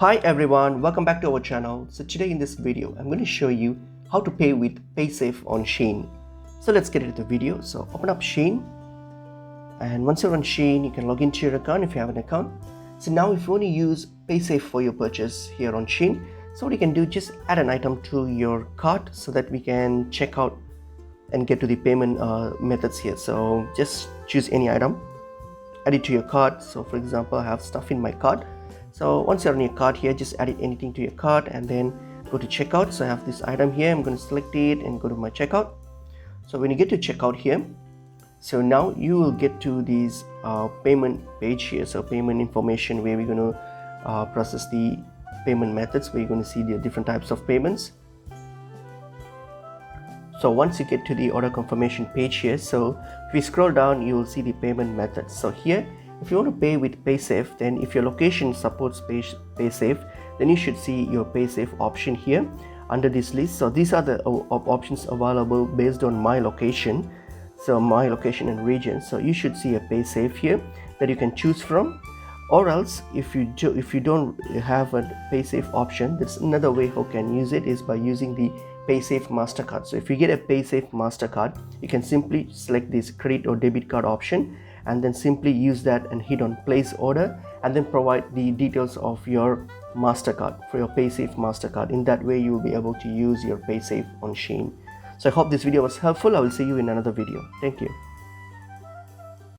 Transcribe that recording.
Hi everyone, welcome back to our channel. So today in this video, I'm going to show you how to pay with Paysafe on Shein. So let's get into the video. So open up Shein, and once you're on Shein, you can log into your account if you have an account. So now if you want to use Paysafe for your purchase here on Shein, so what you can do, just add an item to your cart so that we can check out and get to the payment methods here. So just choose any item, add it to your cart. So for example, I have stuff in my cart. So once you're on your cart here, just add anything to your cart and then go to checkout. So I have this item here, I'm going to select it and go to my checkout. So when you get to checkout here, so now you will get to this payment page here. So payment information, where we're going to process the payment methods, where you're going to see the different types of payments. So once you get to the order confirmation page here, so if you scroll down, you will see the payment methods. So here, if you want to pay with Paysafe, then if your location supports Paysafe, then you should see your Paysafe option here under this list. So these are the options available based on my location. So my location and region. So you should see a Paysafe here that you can choose from. Or else, if you don't have a Paysafe option, there's another way how you can use it is by using the Paysafe MasterCard. So if you get a Paysafe MasterCard, you can simply select this credit or debit card option and then simply use that and hit on place order and then provide the details of your MasterCard for your Paysafe MasterCard. In that way, you will be able to use your Paysafe on Shein. So I hope this video was helpful. I will see you in another video. Thank you.